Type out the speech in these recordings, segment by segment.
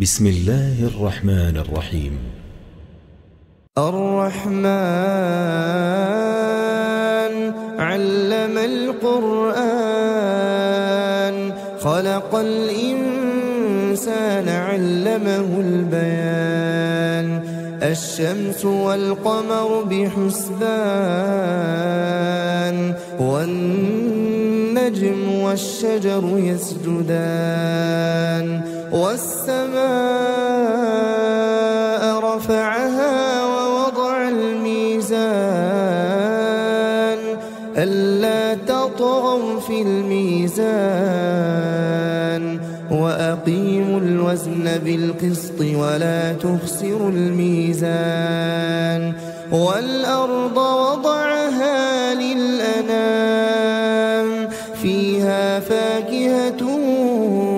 بسم الله الرحمن الرحيم. الرحمن علم القرآن خلق الإنسان علمه البيان الشمس والقمر بحسبان والنجم والشجر يسجدان والسماء رفعها ووضع الميزان ألا تطغوا في الميزان وأقيموا الوزن بالقسط ولا تخسروا الميزان والأرض وضعها للأنام فيها فاكهة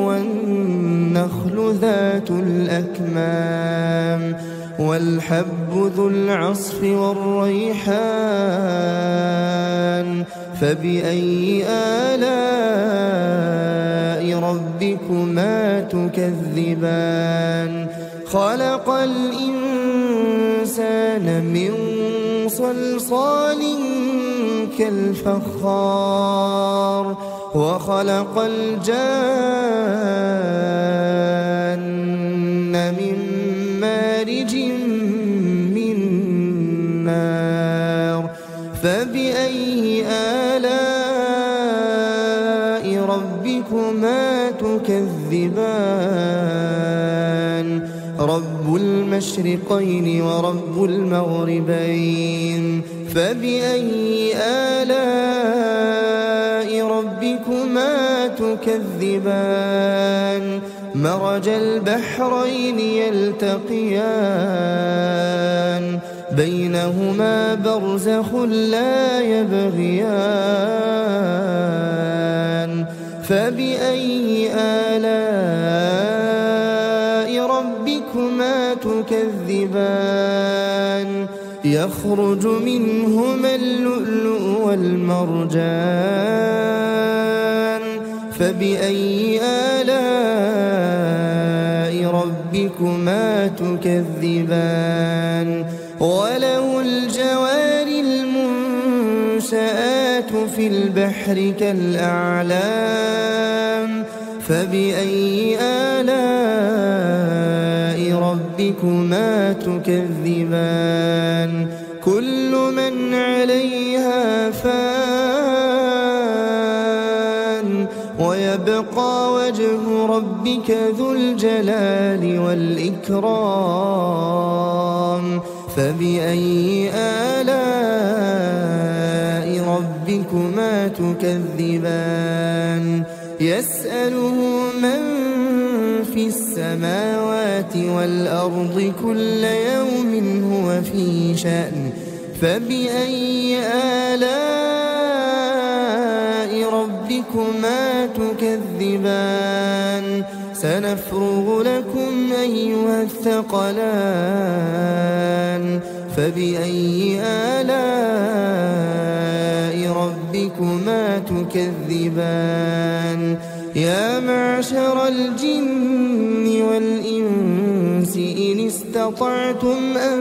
والنخل ذات الأكمام والحب ذو العصف والريحان فبأي آلاء ربكما تكذبان خلق الإنسان من صلصال كالفخار وخلق الجان من مارج من نار فبأي آلاء ربكما تكذبان رب المشرقين ورب المغربين فبأي آلاء ربكما تكذبان مرج البحرين يلتقيان بينهما برزخ لا يبغيان فبأي آلاء ربكما تكذبان يخرج منهما اللؤلؤ والمرجان فبأي آلاء ربكما تكذبان وله الجوار المنشآت في البحر كالأعلام فبأي آلاء ربكما تكذبان كل من عليها فان ويبقى وجه ربك ذو الجلال والإكرام فبأي آلاء ربكما تكذبان يسأله من في السماوات والأرض كل يوم هو في شأن فبأي آلاء ربكما تكذبان سنفرغ لكم أيها الثقلان فبأي آلاء ربكما تكذبان يا معشر الجن والإنس إن استطعتم أن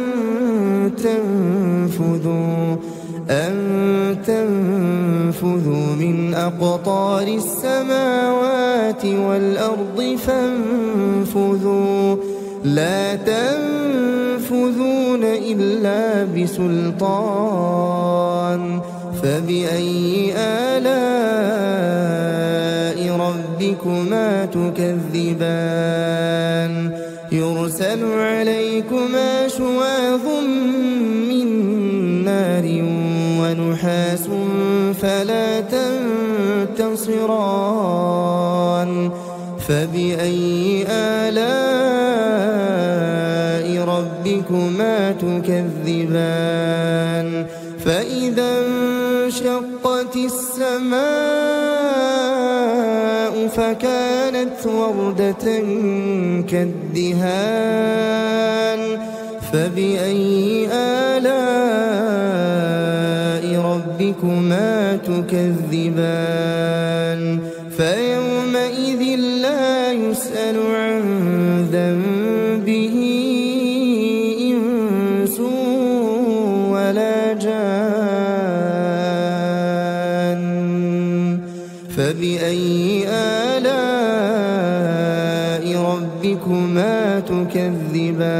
تنفذوا من أقطار السماوات والأرض فانفذوا لا تنفذون إلا بسلطان فبأي آلاء ربكما تكذبان يرسل عليكما شواظ من نار ونحاس فلا تنتصران فبأي آلاء ربكما تكذبان فإذا انشقت السماء فكانت وردة كالدهان فبأي آلاء ربكما تكذبان فيومئذ لا يسأل عن ذنب ربكما تكذبان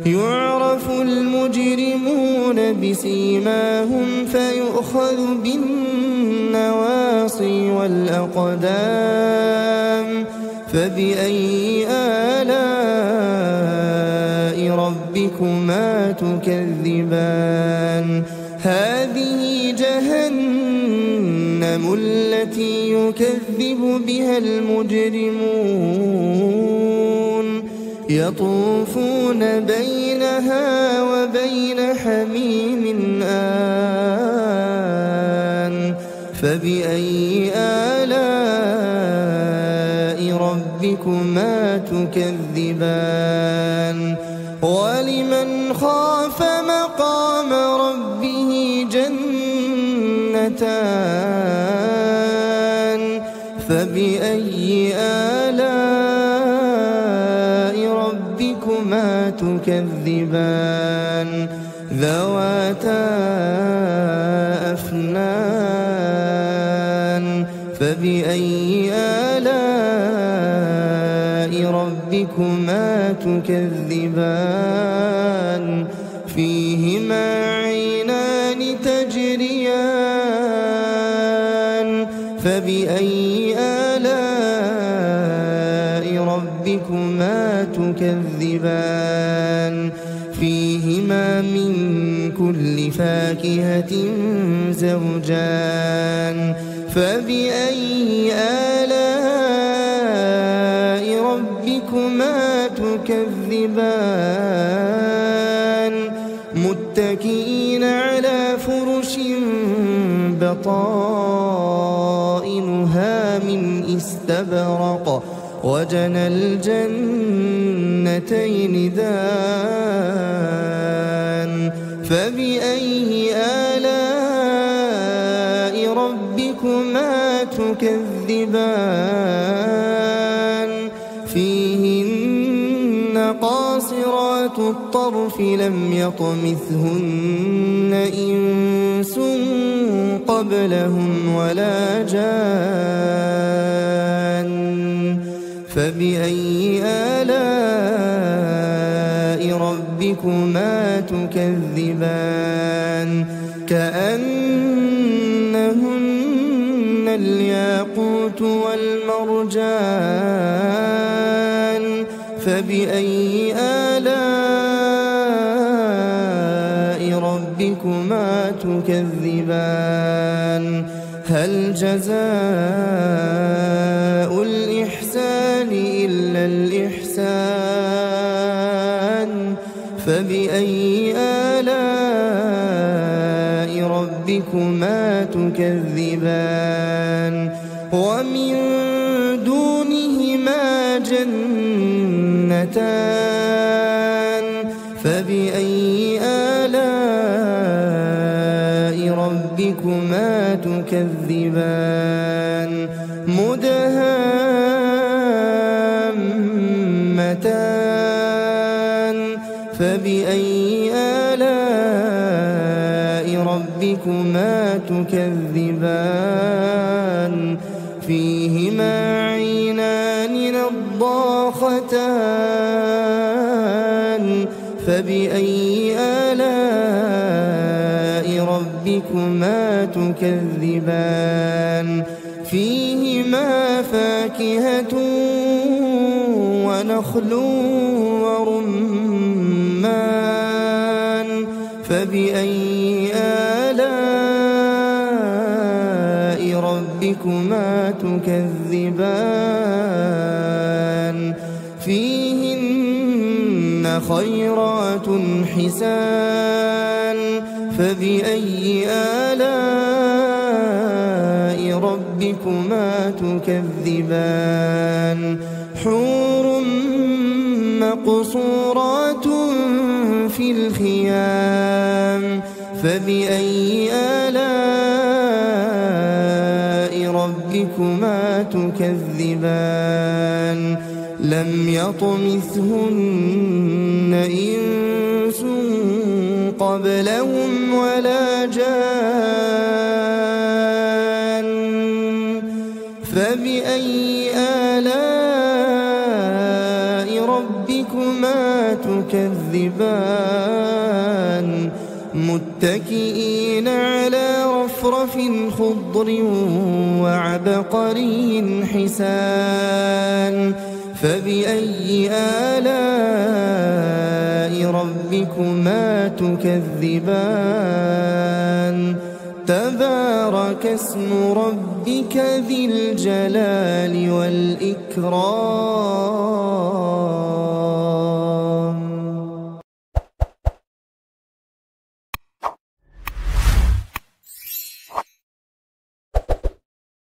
يعرف المجرمون بسيماهم فيؤخذ بالنواصي والأقدام فبأي آلاء ربكما تكذبان هذه جهنم التي يكذب بها المجرمون يطوفون بينها وبين حميم آن فبأي آلاء ربكما تكذبان ولمن خاف مقام ربه جنتان فبأي آلاء ربكما تكذبان ذواتا أفنان فبأي آلاء ربكما تكذبان فيهما عينان تجريان فبأي آلاء ربكما تكذبان فيهما من كل فاكهة زوجان فبأي آلاء ربكما تكذبان متكئين على فرش بطائنها من استبرق وجنى الجنتين دان فبأي آلاء ربكما تكذبان فيهن قاصرات الطرف لم يطمثهن إنس قبلهم ولا جان فبأي آلاء ربكما تكذبان كأنهن الياقوت والمرجان فبأي آلاء ربكما تكذبان هل جزاء الإحسان إلا الإحسان فبأي آلاء ربكما تكذبان ومن دونهما جنتان فبأي آلاء ربكما تكذبان مدهامتان فبأي آلاء ربكما تكذبان فيهما عينان نضاختان فبأي آلاء ربكما تكذبان فيهما فاكهة ونخل ورمان فبأي آلاء ربكما تكذبان فيهن خيرات حسان فبأي آلاء ربكما تكذبان حور مقصورات في الخيام فبأي آلاء ربكما تكذبان لم يطمثهن إنس قبلهم ولا جان فبأي آلاء تكذبان متكئين على رفرف خضر وعبقري حسان فبأي آلاء ربكما تكذبان تبارك اسم ربك ذي الجلال والإكرام